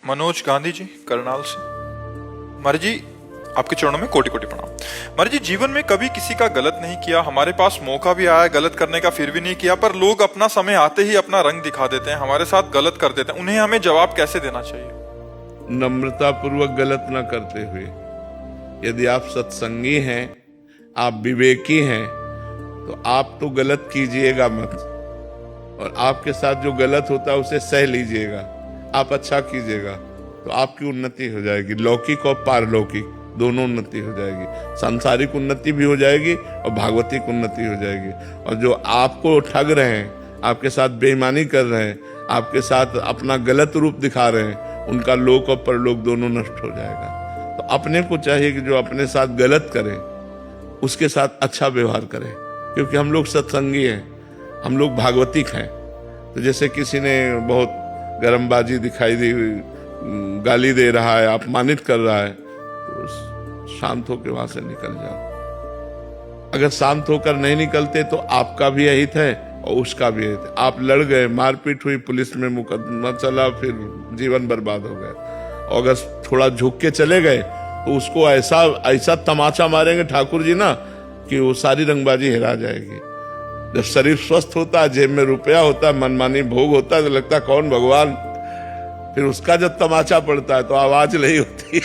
मनोज गांधी जी करनाल से। मर जी, आपके चरणों में कोटि कोटि प्रणाम। मर जी, जीवन में कभी किसी का गलत नहीं किया, हमारे पास मौका भी आया गलत करने का, फिर भी नहीं किया, पर लोग अपना समय आते ही अपना रंग दिखा देते हैं, हमारे साथ गलत कर देते हैं। उन्हें हमें जवाब कैसे देना चाहिए? नम्रता पूर्वक गलत न करते हुए, यदि आप सत्संगी हैं, आप विवेकी हैं, तो आप तो गलत कीजिएगा मत, और आपके साथ जो गलत होता है उसे सह लीजिएगा। आप अच्छा कीजिएगा तो आपकी उन्नति हो जाएगी, लौकिक और पारलौकिक दोनों उन्नति हो जाएगी। सांसारिक उन्नति भी हो जाएगी और भागवतिक उन्नति हो जाएगी। और जो आपको ठग रहे हैं, आपके साथ बेईमानी कर रहे हैं, आपके साथ अपना गलत रूप दिखा रहे हैं, उनका लोक और परलोक दोनों नष्ट हो जाएगा। तो अपने को चाहिए कि जो अपने साथ गलत करे उसके साथ अच्छा व्यवहार करें, क्योंकि हम लोग सत्संगी हैं, हम लोग भागवतिक हैं। तो जैसे किसी ने बहुत गरमबाजी दिखाई दी, गाली दे रहा है, अपमानित कर रहा है, तो शांत होकर वहां से निकल जाओ। अगर शांत होकर नहीं निकलते तो आपका भी अहित है और उसका भी अहित है। आप लड़ गए, मारपीट हुई, पुलिस में मुकदमा चला, फिर जीवन बर्बाद हो गया। और अगर थोड़ा झुक के चले गए तो उसको ऐसा ऐसा तमाचा मारेंगे ठाकुर जी ना कि वो सारी रंगबाजी हिला जाएगी। जब शरीर स्वस्थ होता है, जेब में रुपया होता है, मनमानी भोग होता है, तो लगता है कौन भगवान। फिर उसका जब तमाचा पड़ता है तो आवाज नहीं होती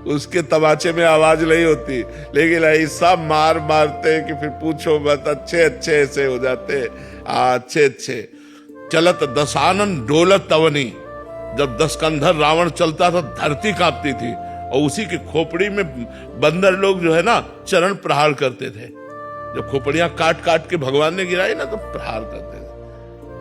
उसके तमाचे में आवाज नहीं होती, लेकिन ऐसा मार मारते हैं कि फिर पूछो मत। अच्छे अच्छे ऐसे हो जाते, अच्छे अच्छे। चलत दशानन डोलत तवनी, जब 10 कंधर रावण चलता था धरती कांपती थी, और उसी की खोपड़ी में बंदर लोग जो है ना चरण प्रहार करते थे। जब खोपड़ियां काट काट के भगवान ने गिराई ना तो प्रहार करते थे।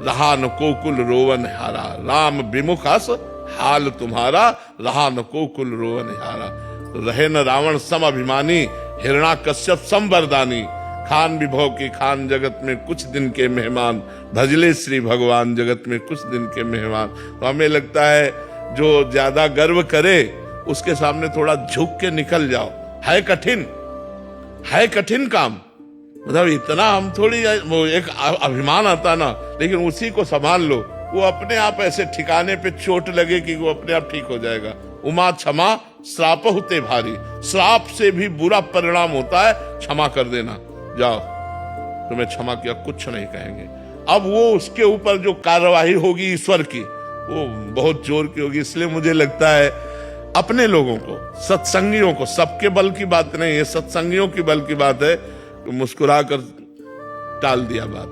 रहा न कोकुल रोवन हारा, राम विमुखास हाल तुम्हारा, रहा न कोकुल रोवन हारा। तो रहे न रावण सम अभिमानी, हिरणा कश्यप सम वरदानी। खान विभव की खान जगत में कुछ दिन के मेहमान, भजले श्री भगवान जगत में कुछ दिन के मेहमान। तो हमें लगता है जो ज्यादा गर्व करे उसके सामने थोड़ा झुक के निकल जाओ। है कठिन काम, मतलब इतना हम थोड़ी, वो एक अभिमान आता ना, लेकिन उसी को संभाल लो, वो अपने आप ऐसे ठिकाने पे चोट लगे कि वो अपने आप ठीक हो जाएगा। उमा क्षमा श्राप होते भारी, श्राप से भी बुरा परिणाम होता है क्षमा कर देना। जाओ, तुम्हें क्षमा किया, कुछ नहीं कहेंगे। अब वो उसके ऊपर जो कार्यवाही होगी ईश्वर की, वो बहुत जोर की होगी। इसलिए मुझे लगता है अपने लोगों को, सत्संगियों को, सबके बल की बात नहीं है, सत्संगियों की बल की बात है, तो मुस्कुरा कर टाल दिया बात।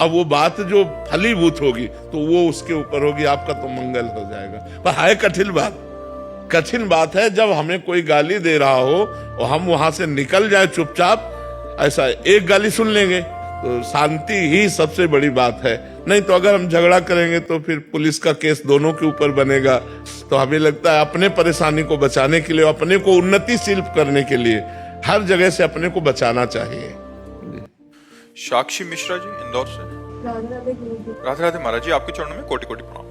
अब वो बात जो फलीभूत होगी तो वो उसके ऊपर होगी, आपका तो मंगल हो जाएगा। पर है कठिन बात है जब हमें कोई गाली दे रहा हो और हम वहां से निकल जाए चुपचाप। ऐसा एक गाली सुन लेंगे तो शांति ही सबसे बड़ी बात है। नहीं तो अगर हम झगड़ा करेंगे तो फिर पुलिस का केस दोनों के ऊपर बनेगा। तो हमें लगता है अपने परेशानी को बचाने के लिए, अपने को उन्नतिशील करने के लिए हर जगह से अपने को बचाना चाहिए। साक्षी मिश्रा जी इंदौर से। राधे राधे महाराज जी, आपके चरणों में कोटि कोटि प्रणाम।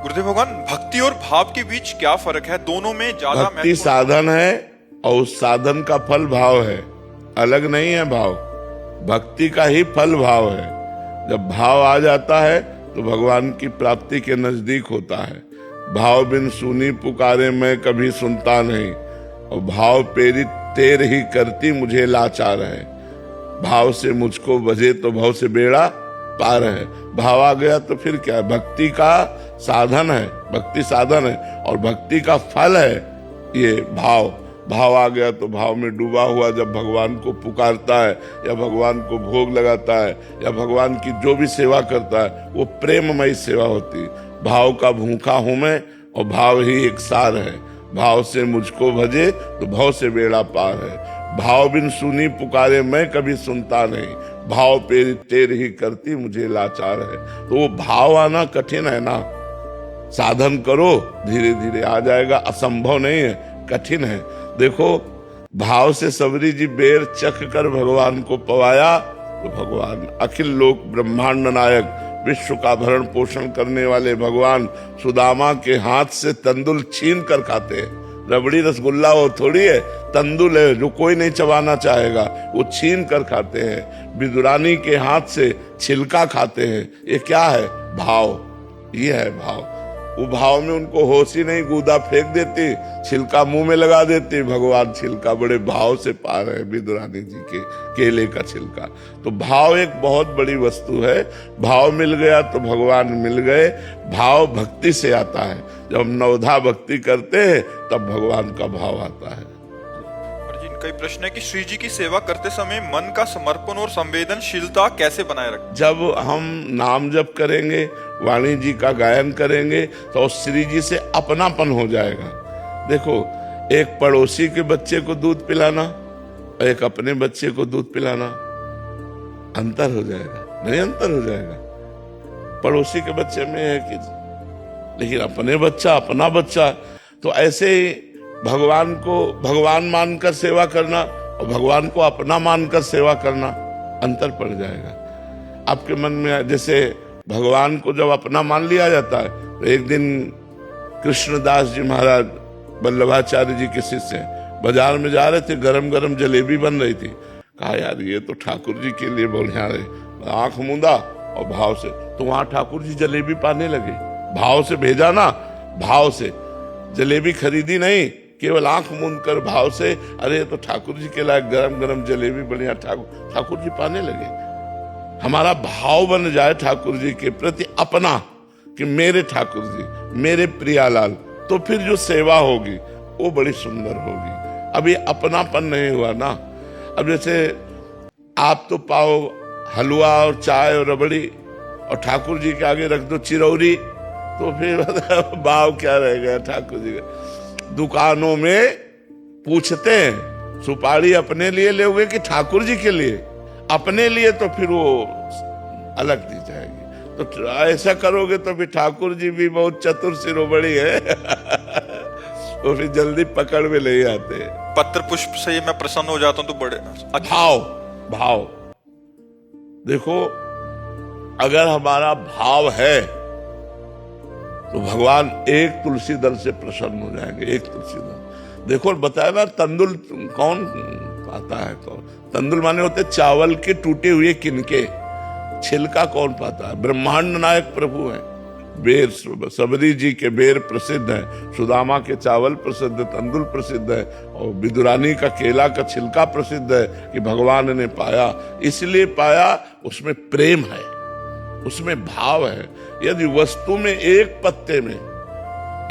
गुरुदेव भगवान, भक्ति और भाव के बीच क्या फर्क है? दोनों में ज्यादा भक्ति साधन है और उस साधन का फल भाव है, अलग नहीं है। भाव भक्ति का ही फल भाव है। जब भाव आ जाता है तो भगवान की प्राप्ति के नजदीक होता है। भाव बिन सुनी पुकारे मैं कभी सुनता नहीं, और भाव प्रेरित तेर ही करती मुझे लाचार है। भाव से मुझको बजे तो भाव से बेड़ा पार है। भाव आ गया तो फिर क्या है? भक्ति का साधन है, भक्ति साधन है, और भक्ति का फल है ये भाव। भाव आ गया तो भाव में डूबा हुआ जब भगवान को पुकारता है, या भगवान को भोग लगाता है, या भगवान की जो भी सेवा करता है, वो प्रेममयी सेवा होती है। भाव का भूखा हूं मैं, और भाव ही एक सार है। भाव से मुझको भजे तो भाव से बेड़ा पार है। भाव बिन सुनी पुकारे मैं कभी सुनता नहीं, भाव प्रेरित तेर ही करती मुझे लाचार है। तो वो भाव आना कठिन है ना, साधन करो धीरे धीरे आ जाएगा। असंभव नहीं है, कठिन है। देखो, भाव से सबरी जी बेर चख कर भगवान को पवाया, तो भगवान अखिल लोक ब्रह्मांड नायक, विश्व का भरण पोषण करने वाले भगवान सुदामा के हाथ से तंदुल छीन कर खाते हैं। रबड़ी रसगुल्ला वो थोड़ी है, तंदुल है जो कोई नहीं चबाना चाहेगा, वो छीन कर खाते हैं। विदुरानी के हाथ से छिलका खाते हैं। ये क्या है? भाव। ये है भाव। वो भाव में उनको होश ही नहीं, गूदा फेंक देती, छिलका मुंह में लगा देती। भगवान छिलका बड़े भाव से पा रहे हैं, विदुरानी जी के केले का छिलका। तो भाव एक बहुत बड़ी वस्तु है। भाव मिल गया तो भगवान मिल गए। भाव भक्ति से आता है। जब हम नवधा भक्ति करते हैं तब भगवान का भाव आता है। और जी इनका प्रश्न है कि श्री जी की सेवा करते समय मन का समर्पण और संवेदनशीलता कैसे बनाए रखें? जब हम नाम जप करेंगे, वाणी जी का गायन करेंगे तो श्री जी से अपनापन हो जाएगा। देखो, एक पड़ोसी के बच्चे को दूध पिलाना और एक अपने बच्चे को दूध पिलाना, अंतर हो जाएगा? नहीं, अंतर हो जाएगा। पड़ोसी के बच्चे में है कि, लेकिन अपने बच्चा, अपना बच्चा। तो ऐसे ही भगवान को भगवान मानकर सेवा करना और भगवान को अपना मानकर सेवा करना, अंतर पड़ जाएगा। आपके मन में जैसे भगवान को जब अपना मान लिया जाता है, तो एक दिन कृष्णदास जी महाराज वल्लभाचार्य जी के शिष्य बाजार में जा रहे थे, गरम गरम जलेबी बन रही थी। कहा यार ये तो ठाकुर जी के लिए बढ़िया रहे। आंख मूंदा और भाव से, तो वहां ठाकुर जी जलेबी पाने लगे। भाव से भेजा ना, भाव से। जलेबी खरीदी नहीं, केवल आंख मूंद कर भाव से, अरे तो ठाकुर जी के लायक गरम गरम जलेबी बढ़िया, ठाकुर जी पाने लगे। हमारा भाव बन जाए ठाकुर जी के प्रति अपना, कि मेरे ठाकुर जी, मेरे प्रियालाल, तो फिर जो सेवा होगी वो बड़ी सुंदर होगी। अब ये अपनापन नहीं हुआ ना। अब जैसे आप तो पाओ हलवा और चाय और रबड़ी और ठाकुर जी के आगे रख दो चिरौरी, तो फिर भाव क्या रह गया ठाकुर जी का। दुकानों में पूछते हैं सुपारी अपने लिए लोगे कि ठाकुर जी के लिए? अपने लिए तो फिर वो अलग दी जाएगी। तो ऐसा करोगे तो फिर ठाकुर जी भी बहुत चतुर शिरोमणि है वो फिर जल्दी पकड़ में नहीं आते। पत्र पुष्प से मैं प्रसन्न हो जाता हूँ तो बड़े भाव देखो, अगर हमारा भाव है तो भगवान एक तुलसी दल से प्रसन्न हो जाएंगे। एक तुलसी दल, देखो बताया ना, तंदुल कौन पाता है? कौन? तंदुल माने होते चावल के टूटे हुए किनके, छिलका कौन पाता है? ब्रह्मांड नायक प्रभु है। बेर, सबरी जी के बेर प्रसिद्ध है, सुदामा के चावल प्रसिद्ध, तंदुल प्रसिद्ध है, और विदुरानी का केला का छिलका प्रसिद्ध है कि भगवान ने पाया। इसलिए पाया, उसमें प्रेम है, उसमें भाव है। यदि वस्तु में एक पत्ते में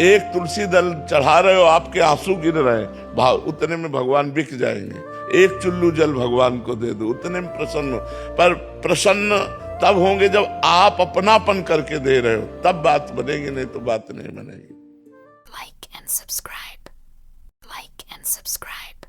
एक तुलसी दल चढ़ा रहे हो, आपके आंसू गिर रहे हैं, भाव उतने में भगवान बिक जाएंगे। एक चुल्लू जल भगवान को दे दो, उतने में प्रसन्न हो। पर प्रसन्न तब होंगे जब आप अपनापन करके दे रहे हो, तब बात बनेगी, नहीं तो बात नहीं बनेगी। Like and subscribe.